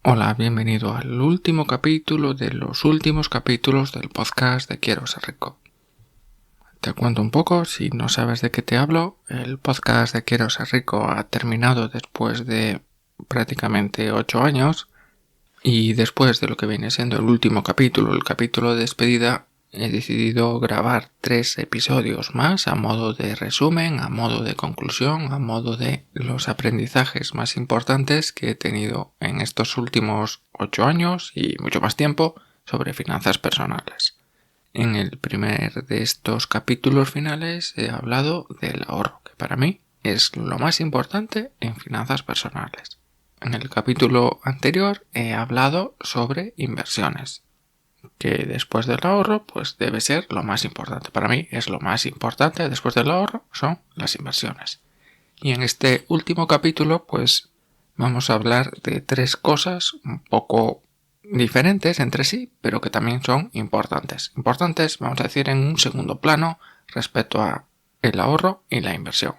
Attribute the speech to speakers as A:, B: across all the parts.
A: Hola, bienvenido al último capítulo de los últimos capítulos del podcast de Quiero Ser Rico. Te cuento un poco, si no sabes de qué te hablo, el podcast de Quiero Ser Rico ha terminado después de prácticamente 8 años y después de lo que viene siendo el último capítulo, el capítulo de despedida, he decidido grabar 3 episodios más a modo de resumen, a modo de conclusión, a modo de los aprendizajes más importantes que he tenido en estos últimos 8 años y mucho más tiempo sobre finanzas personales. En el primer de estos capítulos finales he hablado del ahorro, que para mí es lo más importante en finanzas personales. En el capítulo anterior he hablado sobre inversiones, que después del ahorro pues debe ser lo más importante. Para mí es lo más importante después del ahorro son las inversiones. Y en este último capítulo pues vamos a hablar de 3 cosas un poco diferentes entre sí, pero que también son importantes. Importantes, vamos a decir, en un segundo plano respecto a el ahorro y la inversión.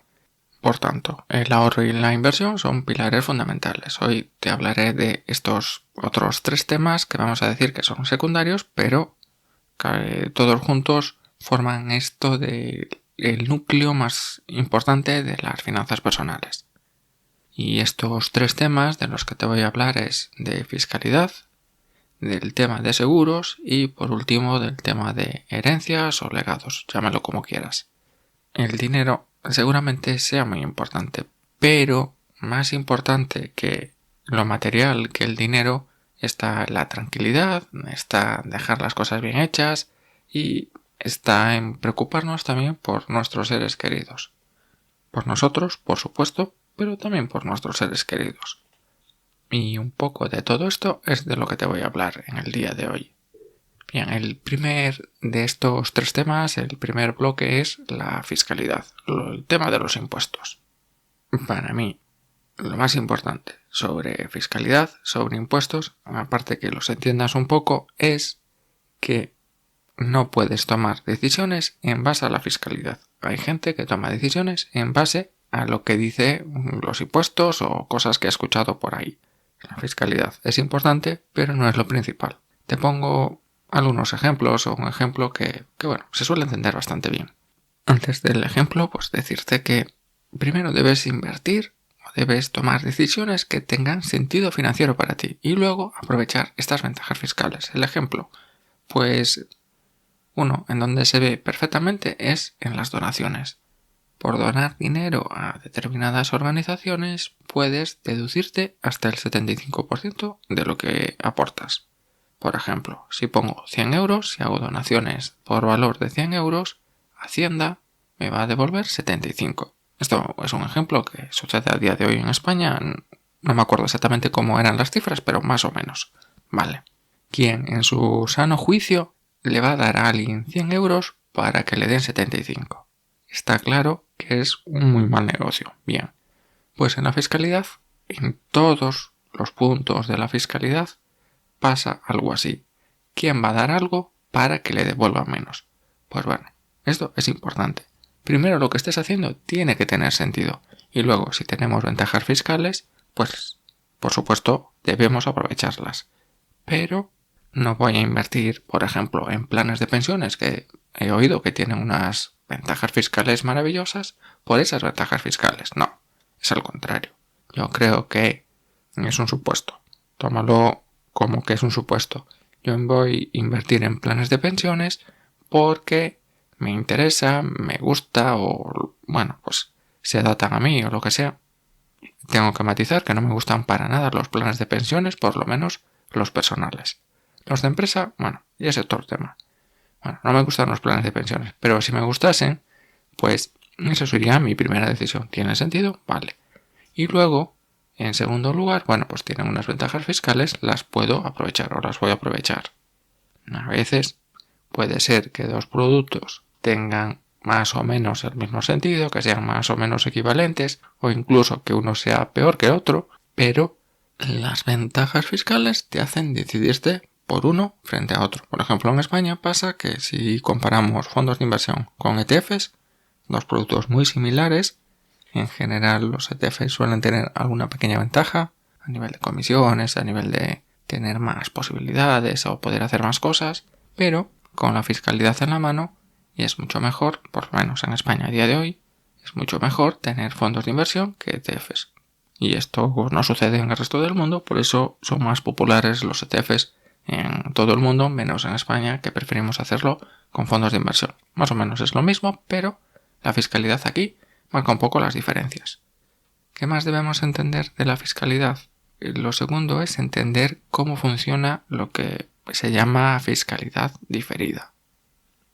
A: Por tanto, el ahorro y la inversión son pilares fundamentales. Hoy te hablaré de estos otros 3 temas que vamos a decir que son secundarios, pero todos juntos forman esto del núcleo más importante de las finanzas personales. Y estos 3 temas de los que te voy a hablar es de fiscalidad, del tema de seguros y por último del tema de herencias o legados, llámalo como quieras. El dinero seguramente sea muy importante, pero más importante que lo material, que el dinero, está la tranquilidad, está dejar las cosas bien hechas y está en preocuparnos también por nuestros seres queridos. Por nosotros, por supuesto, pero también por nuestros seres queridos. Y un poco de todo esto es de lo que te voy a hablar en el día de hoy. Bien, el primer de estos 3 temas, el primer bloque es la fiscalidad, el tema de los impuestos. Para mí, lo más importante sobre fiscalidad, sobre impuestos, aparte que los entiendas un poco, es que no puedes tomar decisiones en base a la fiscalidad. Hay gente que toma decisiones en base a lo que dice los impuestos o cosas que he escuchado por ahí. La fiscalidad es importante, pero no es lo principal. Te pongo algunos ejemplos o un ejemplo que se suele entender bastante bien. Antes del ejemplo, pues decirte que primero debes invertir o debes tomar decisiones que tengan sentido financiero para ti y luego aprovechar estas ventajas fiscales. El ejemplo, pues uno en donde se ve perfectamente es en las donaciones. Por donar dinero a determinadas organizaciones puedes deducirte hasta el 75% de lo que aportas. Por ejemplo, si pongo 100 euros, si hago donaciones por valor de 100 euros, Hacienda me va a devolver 75. Esto es un ejemplo que sucede a día de hoy en España. No me acuerdo exactamente cómo eran las cifras, pero más o menos. Vale. ¿Quién en su sano juicio le va a dar a alguien 100 euros para que le den 75? Está claro que es un muy mal negocio. Bien, pues en la fiscalidad, en todos los puntos de la fiscalidad, pasa algo así. ¿Quién va a dar algo para que le devuelva menos? Pues bueno, esto es importante. Primero lo que estés haciendo tiene que tener sentido. Y luego, si tenemos ventajas fiscales, pues por supuesto debemos aprovecharlas. Pero no voy a invertir, por ejemplo, en planes de pensiones que he oído que tienen unas ventajas fiscales maravillosas por esas ventajas fiscales. No, es al contrario. Yo creo que es un supuesto. Tómalo como que es un supuesto. Yo voy a invertir en planes de pensiones porque me interesa, me gusta o, pues se adaptan a mí o lo que sea. Tengo que matizar que no me gustan para nada los planes de pensiones, por lo menos los personales. Los de empresa, ya es otro tema. No me gustan los planes de pensiones, pero si me gustasen, pues eso sería mi primera decisión. ¿Tiene sentido? Vale. Y luego, en segundo lugar, pues tienen unas ventajas fiscales, las puedo aprovechar o las voy a aprovechar. A veces puede ser que 2 productos tengan más o menos el mismo sentido, que sean más o menos equivalentes, o incluso que uno sea peor que otro, pero las ventajas fiscales te hacen decidirte por uno frente a otro. Por ejemplo, en España pasa que si comparamos fondos de inversión con ETFs, 2 productos muy similares, en general los ETFs suelen tener alguna pequeña ventaja, a nivel de comisiones, a nivel de tener más posibilidades o poder hacer más cosas, pero con la fiscalidad en la mano, y es mucho mejor, por lo menos en España a día de hoy, es mucho mejor tener fondos de inversión que ETFs. Y esto no sucede en el resto del mundo, por eso son más populares los ETFs en todo el mundo, menos en España, que preferimos hacerlo con fondos de inversión. Más o menos es lo mismo, pero la fiscalidad aquí marca un poco las diferencias. ¿Qué más debemos entender de la fiscalidad? Lo segundo es entender cómo funciona lo que se llama fiscalidad diferida.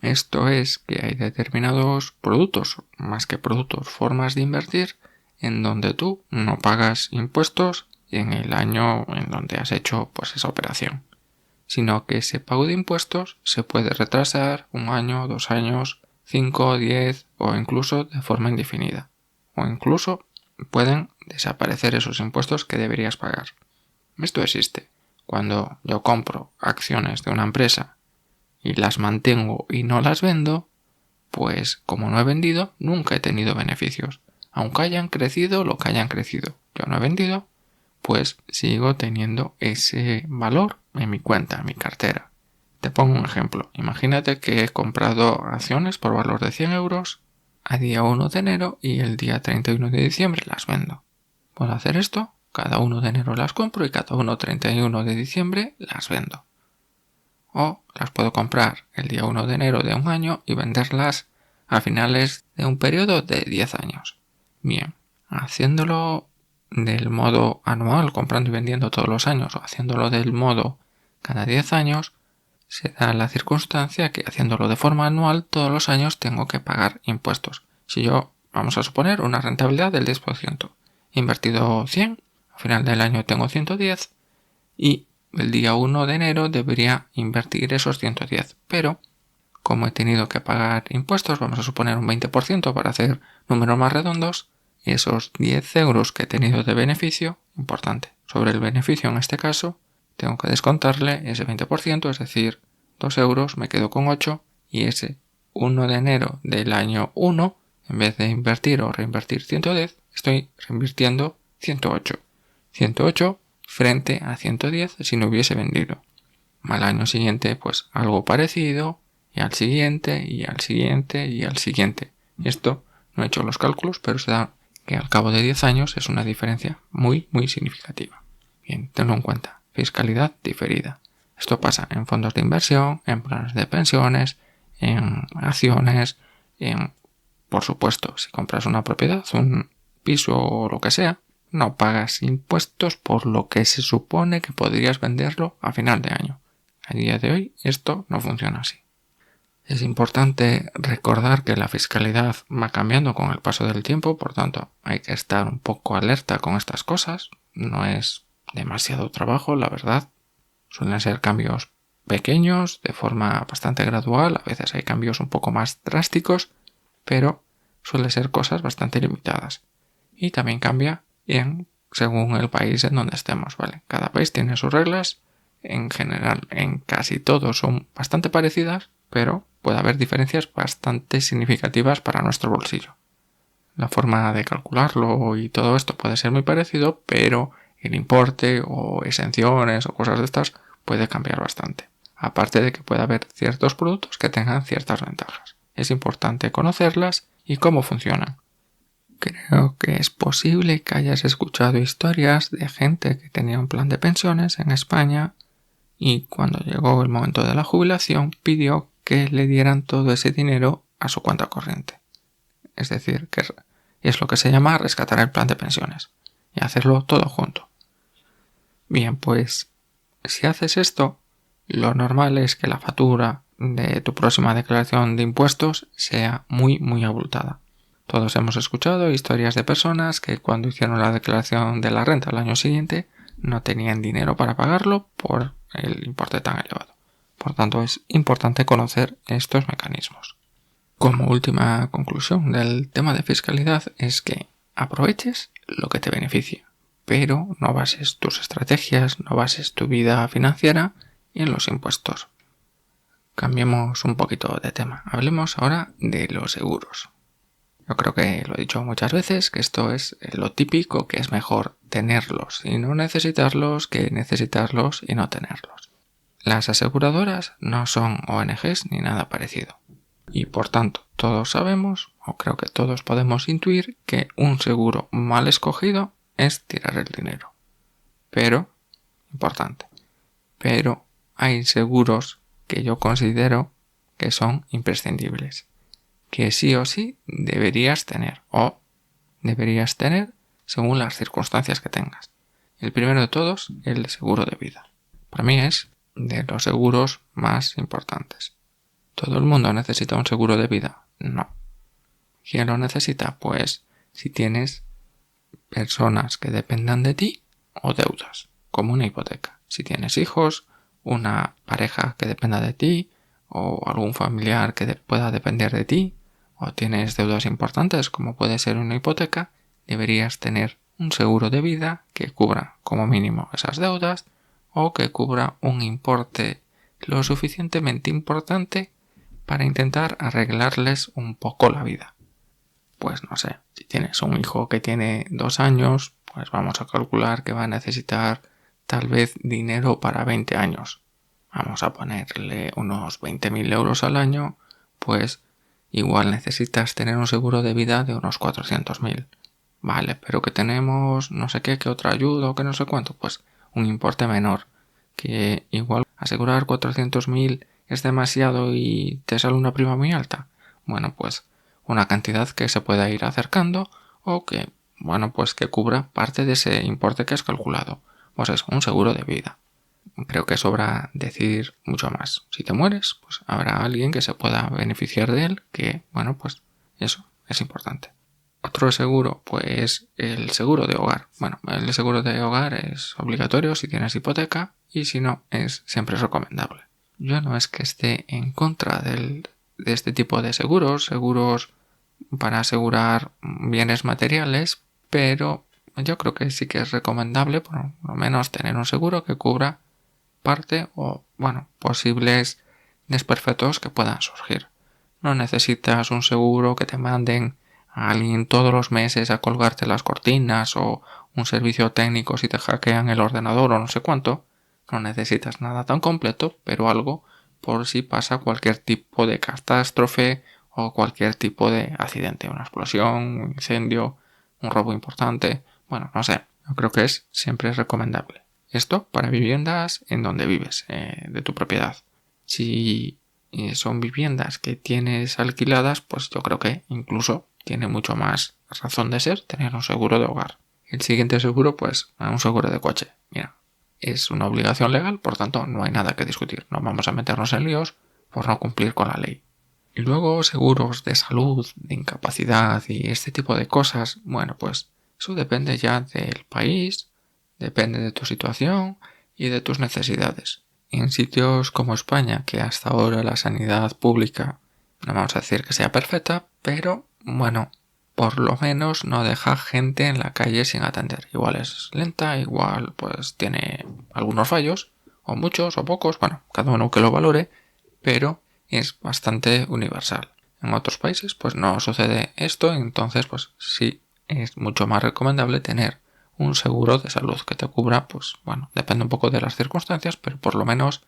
A: Esto es que hay determinados productos, más que productos, formas de invertir, en donde tú no pagas impuestos en el año en donde has hecho esa operación, sino que ese pago de impuestos se puede retrasar 1 año, 2 años, 5, 10 o incluso de forma indefinida. O incluso pueden desaparecer esos impuestos que deberías pagar. Esto existe. Cuando yo compro acciones de una empresa y las mantengo y no las vendo, pues como no he vendido, nunca he tenido beneficios. Aunque hayan crecido lo que hayan crecido, yo no he vendido, pues sigo teniendo ese valor en mi cuenta, en mi cartera. Te pongo un ejemplo. Imagínate que he comprado acciones por valor de 100 euros a día 1 de enero y el día 31 de diciembre las vendo. Puedo hacer esto, cada 1 de enero las compro y cada 31 de diciembre las vendo. O las puedo comprar el día 1 de enero de un año y venderlas a finales de un periodo de 10 años. Bien, haciéndolo del modo anual, comprando y vendiendo todos los años, o haciéndolo del modo cada 10 años, se da la circunstancia que haciéndolo de forma anual todos los años tengo que pagar impuestos. Si yo, vamos a suponer, una rentabilidad del 10%, he invertido 100, al final del año tengo 110 y el día 1 de enero debería invertir esos 110, pero como he tenido que pagar impuestos, vamos a suponer un 20% para hacer números más redondos, esos 10 euros que he tenido de beneficio, importante, sobre el beneficio en este caso, tengo que descontarle ese 20%, es decir, 2 euros, me quedo con 8 y ese 1 de enero del año 1, en vez de invertir o reinvertir 110, estoy reinvirtiendo 108. 108 frente a 110 si no hubiese vendido. Al año siguiente, pues algo parecido, y al siguiente, y al siguiente, y al siguiente. Esto no he hecho los cálculos, pero se da que al cabo de 10 años es una diferencia muy, muy significativa. Bien, tenlo en cuenta. Fiscalidad diferida. Esto pasa en fondos de inversión, en planes de pensiones, en acciones, por supuesto, si compras una propiedad, un piso o lo que sea, no pagas impuestos por lo que se supone que podrías venderlo a final de año. A día de hoy esto no funciona así. Es importante recordar que la fiscalidad va cambiando con el paso del tiempo, por tanto hay que estar un poco alerta con estas cosas. No es demasiado trabajo, la verdad. Suelen ser cambios pequeños, de forma bastante gradual, a veces hay cambios un poco más drásticos, pero suelen ser cosas bastante limitadas. Y también cambia según el país en donde estemos, ¿vale? Cada país tiene sus reglas, en general en casi todos son bastante parecidas, pero puede haber diferencias bastante significativas para nuestro bolsillo. La forma de calcularlo y todo esto puede ser muy parecido, pero el importe o exenciones o cosas de estas puede cambiar bastante. Aparte de que puede haber ciertos productos que tengan ciertas ventajas. Es importante conocerlas y cómo funcionan. Creo que es posible que hayas escuchado historias de gente que tenía un plan de pensiones en España y cuando llegó el momento de la jubilación pidió que le dieran todo ese dinero a su cuenta corriente. Es decir, que es lo que se llama rescatar el plan de pensiones y hacerlo todo junto. Bien, pues si haces esto, lo normal es que la factura de tu próxima declaración de impuestos sea muy, muy abultada. Todos hemos escuchado historias de personas que cuando hicieron la declaración de la renta al año siguiente no tenían dinero para pagarlo por el importe tan elevado. Por tanto, es importante conocer estos mecanismos. Como última conclusión del tema de fiscalidad es que aproveches lo que te beneficie, pero no bases tus estrategias, no bases tu vida financiera en los impuestos. Cambiemos un poquito de tema. Hablemos ahora de los seguros. Yo creo que lo he dicho muchas veces, que esto es lo típico, que es mejor tenerlos y no necesitarlos que necesitarlos y no tenerlos. Las aseguradoras no son ONGs ni nada parecido. Y por tanto, todos sabemos, o creo que todos podemos intuir, que un seguro mal escogido es tirar el dinero. Pero, importante, hay seguros que yo considero que son imprescindibles, que sí o sí deberías tener según las circunstancias que tengas. El primero de todos, el seguro de vida. Para mí es de los seguros más importantes. ¿Todo el mundo necesita un seguro de vida? No. ¿Quién lo necesita? Pues si tienes personas que dependan de ti o deudas, como una hipoteca. Si tienes hijos, una pareja que dependa de ti o algún familiar que pueda depender de ti, o tienes deudas importantes como puede ser una hipoteca, deberías tener un seguro de vida que cubra como mínimo esas deudas o que cubra un importe lo suficientemente importante para intentar arreglarles un poco la vida. Pues no sé, si tienes un hijo que tiene 2 años, pues vamos a calcular que va a necesitar tal vez dinero para 20 años. Vamos a ponerle unos 20.000 euros al año, pues igual necesitas tener un seguro de vida de unos 400.000. Vale, pero que tenemos no sé qué otra ayuda o que no sé cuánto, pues un importe menor. Que igual asegurar 400.000 es demasiado y te sale una prima muy alta. Bueno, pues una cantidad que se pueda ir acercando o que, pues que cubra parte de ese importe que has calculado. Pues es un seguro de vida. Creo que sobra decir mucho más. Si te mueres, pues habrá alguien que se pueda beneficiar de él, que, pues eso es importante. Otro seguro, pues el seguro de hogar. Bueno, el seguro de hogar es obligatorio si tienes hipoteca y si no, siempre es recomendable. Yo no es que esté en contra de este tipo de seguros para asegurar bienes materiales, pero yo creo que sí que es recomendable por lo menos tener un seguro que cubra parte o, posibles desperfectos que puedan surgir. No necesitas un seguro que te manden a alguien todos los meses a colgarte las cortinas o un servicio técnico si te hackean el ordenador o no sé cuánto. No necesitas nada tan completo, pero algo por si pasa cualquier tipo de catástrofe o cualquier tipo de accidente, una explosión, un incendio, un robo importante. No sé, yo creo que siempre es recomendable. Esto para viviendas en donde vives, de tu propiedad. Si son viviendas que tienes alquiladas, pues yo creo que incluso tiene mucho más razón de ser tener un seguro de hogar. El siguiente seguro, pues un seguro de coche. Mira, es una obligación legal, por tanto no hay nada que discutir. No vamos a meternos en líos por no cumplir con la ley. Y luego seguros de salud, de incapacidad y este tipo de cosas, pues eso depende ya del país, depende de tu situación y de tus necesidades. En sitios como España, que hasta ahora la sanidad pública, no vamos a decir que sea perfecta, pero por lo menos no deja gente en la calle sin atender. Igual es lenta, igual pues tiene algunos fallos, o muchos o pocos, cada uno que lo valore, pero es bastante universal. En otros países pues no sucede esto, entonces pues sí es mucho más recomendable tener un seguro de salud que te cubra, depende un poco de las circunstancias, pero por lo menos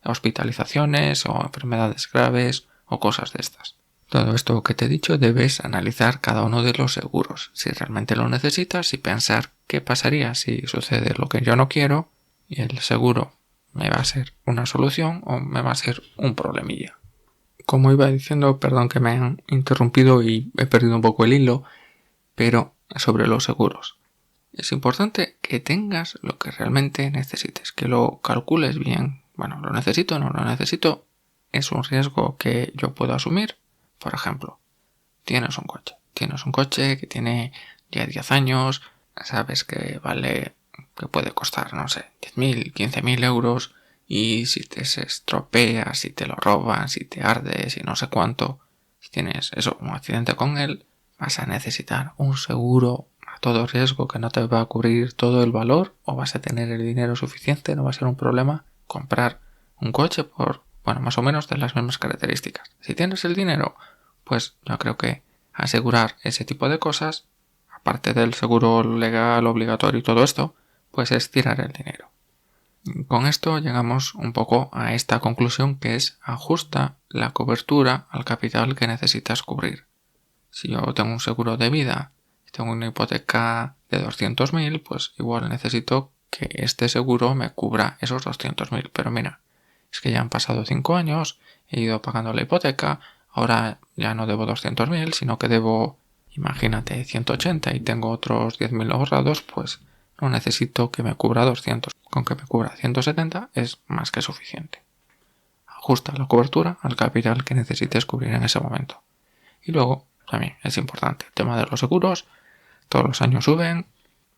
A: hospitalizaciones o enfermedades graves o cosas de estas. Todo esto que te he dicho debes analizar cada uno de los seguros, si realmente lo necesitas y pensar qué pasaría si sucede lo que yo no quiero y el seguro me va a ser una solución o me va a ser un problemilla. Como iba diciendo, perdón que me han interrumpido y he perdido un poco el hilo, pero sobre los seguros. Es importante que tengas lo que realmente necesites, que lo calcules bien. ¿Lo necesito o no lo necesito? ¿Es un riesgo que yo puedo asumir? Por ejemplo, tienes un coche que tiene ya 10 años, sabes que que puede costar, 10.000, 15.000 euros, y si te se estropea, si te lo roban, si te arde, si no sé cuánto, si tienes un accidente con él, vas a necesitar un seguro a todo riesgo que no te va a cubrir todo el valor, o vas a tener el dinero suficiente, no va a ser un problema comprar un coche por, más o menos de las mismas características. Si tienes el dinero, pues yo creo que asegurar ese tipo de cosas, aparte del seguro legal obligatorio y todo esto, pues es tirar el dinero. Con esto llegamos un poco a esta conclusión, que es: ajusta la cobertura al capital que necesitas cubrir. Si yo tengo un seguro de vida y tengo una hipoteca de 200.000, pues igual necesito que este seguro me cubra esos 200.000. Pero mira, es que ya han pasado 5 años, he ido pagando la hipoteca, ahora ya no debo 200.000, sino que debo, imagínate, 180 y tengo otros 10.000 ahorrados, pues no necesito que me cubra 200. Con que me cubra 170 es más que suficiente. Ajusta la cobertura al capital que necesites cubrir en ese momento. Y luego, también es importante, el tema de los seguros. Todos los años suben.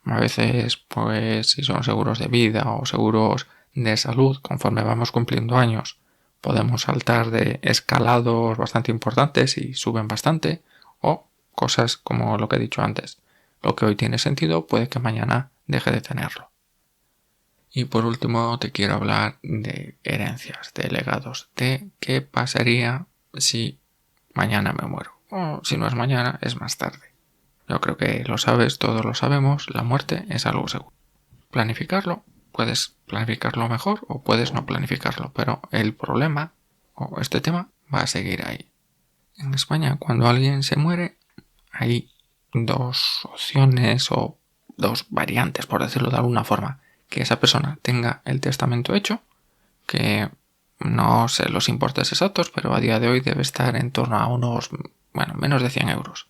A: A veces, pues, si son seguros de vida o seguros de salud, conforme vamos cumpliendo años, podemos saltar de escalados bastante importantes y suben bastante. O cosas como lo que he dicho antes. Lo que hoy tiene sentido puede que mañana deje de tenerlo. Y por último te quiero hablar de herencias, de legados, de qué pasaría si mañana me muero. O si no es mañana, es más tarde. Yo creo que lo sabes, todos lo sabemos, la muerte es algo seguro. Planificarlo, puedes planificarlo mejor o puedes no planificarlo, pero el problema o este tema va a seguir ahí. En España, cuando alguien se muere, hay dos opciones o dos variantes, por decirlo de alguna forma: que esa persona tenga el testamento hecho, que no sé los importes exactos, pero a día de hoy debe estar en torno a unos, menos de 100 euros.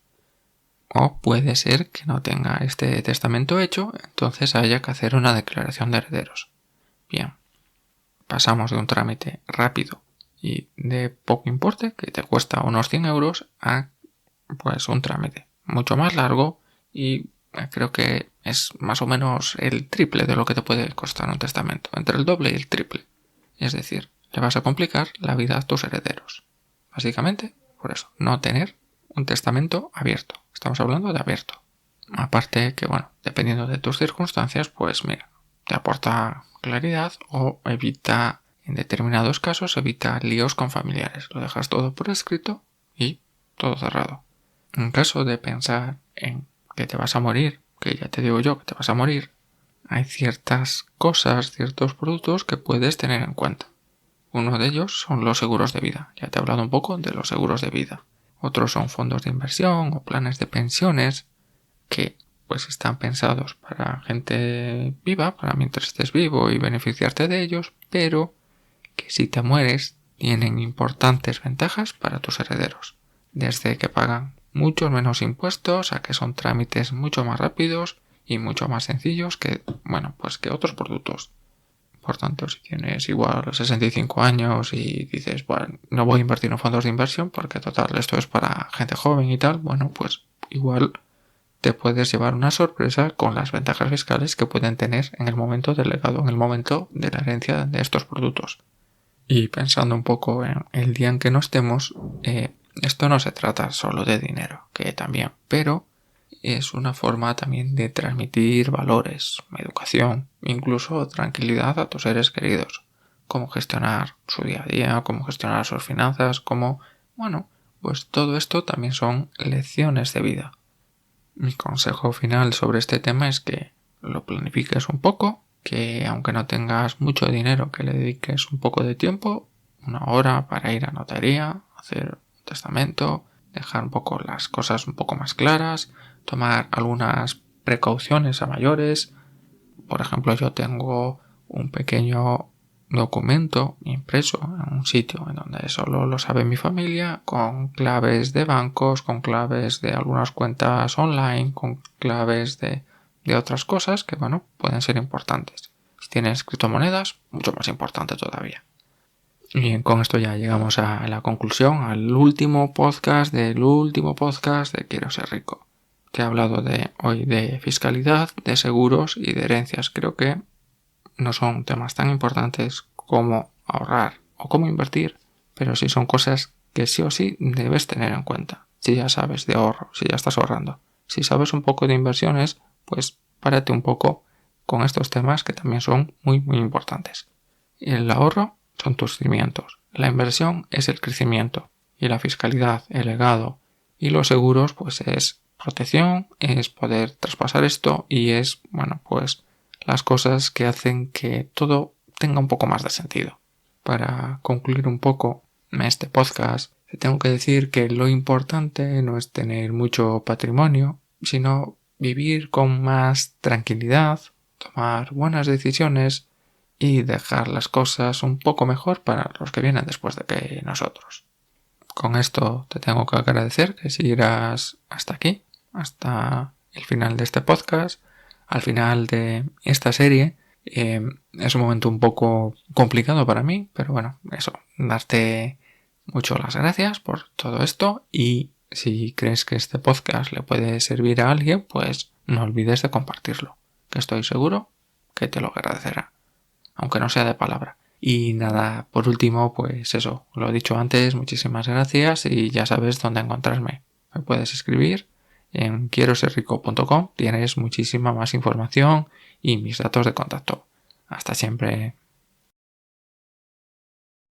A: O puede ser que no tenga este testamento hecho, entonces haya que hacer una declaración de herederos. Bien, pasamos de un trámite rápido y de poco importe, que te cuesta unos 100 euros, a pues un trámite mucho más largo y creo que es más o menos el triple de lo que te puede costar un testamento, entre el doble y el triple. Es decir, le vas a complicar la vida a tus herederos. Básicamente, por eso, no tener un testamento abierto. Estamos hablando de abierto. Aparte que, dependiendo de tus circunstancias, pues mira, te aporta claridad o evita, en determinados casos, evita líos con familiares. Lo dejas todo por escrito y todo cerrado. En caso de pensar en que te vas a morir, que ya te digo yo que te vas a morir, hay ciertas cosas, ciertos productos que puedes tener en cuenta. Uno de ellos son los seguros de vida. Ya te he hablado un poco de los seguros de vida. Otros son fondos de inversión o planes de pensiones que pues están pensados para gente viva, para mientras estés vivo y beneficiarte de ellos, pero que si te mueres tienen importantes ventajas para tus herederos. Desde que pagan muchos menos impuestos a que son trámites mucho más rápidos y mucho más sencillos que otros productos. Por tanto, si tienes igual 65 años y dices, no voy a invertir en fondos de inversión porque total, esto es para gente joven y tal, pues igual te puedes llevar una sorpresa con las ventajas fiscales que pueden tener en el momento del legado, en el momento de la herencia de estos productos. Y pensando un poco en el día en que no estemos, esto no se trata solo de dinero, que también, pero es una forma también de transmitir valores, educación, incluso tranquilidad a tus seres queridos. Cómo gestionar su día a día, cómo gestionar sus finanzas, pues todo esto también son lecciones de vida. Mi consejo final sobre este tema es que lo planifiques un poco, que aunque no tengas mucho dinero, que le dediques un poco de tiempo, 1 hora para ir a notaría, hacer un testamento, dejar un poco las cosas un poco más claras, tomar algunas precauciones a mayores. Por ejemplo, yo tengo un pequeño documento impreso en un sitio en donde solo lo sabe mi familia, con claves de bancos, con claves de algunas cuentas online, con claves de otras cosas que pueden ser importantes. Si tienes criptomonedas, mucho más importante todavía. Y con esto ya llegamos a la conclusión, al último podcast de Quiero ser rico. Te he hablado hoy de fiscalidad, de seguros y de herencias. Creo que no son temas tan importantes como ahorrar o cómo invertir, pero sí son cosas que sí o sí debes tener en cuenta. Si ya sabes de ahorro, si ya estás ahorrando, si sabes un poco de inversiones, pues párate un poco con estos temas que también son muy, muy importantes. El ahorro son tus cimientos, la inversión es el crecimiento y la fiscalidad, el legado y los seguros pues es protección, es poder traspasar esto y es, pues las cosas que hacen que todo tenga un poco más de sentido. Para concluir un poco este podcast, te tengo que decir que lo importante no es tener mucho patrimonio, sino vivir con más tranquilidad, tomar buenas decisiones y dejar las cosas un poco mejor para los que vienen después de que nosotros. Con esto te tengo que agradecer que siguieras hasta aquí, hasta el final de este podcast, al final de esta serie. Es un momento un poco complicado para mí, pero bueno, darte mucho las gracias por todo esto y si crees que este podcast le puede servir a alguien, pues no olvides de compartirlo, que estoy seguro que te lo agradecerá, aunque no sea de palabra. Y nada, por último, pues lo he dicho antes, muchísimas gracias y ya sabes dónde encontrarme. Me puedes escribir en quieroserrico.com, tienes muchísima más información y mis datos de contacto. Hasta siempre.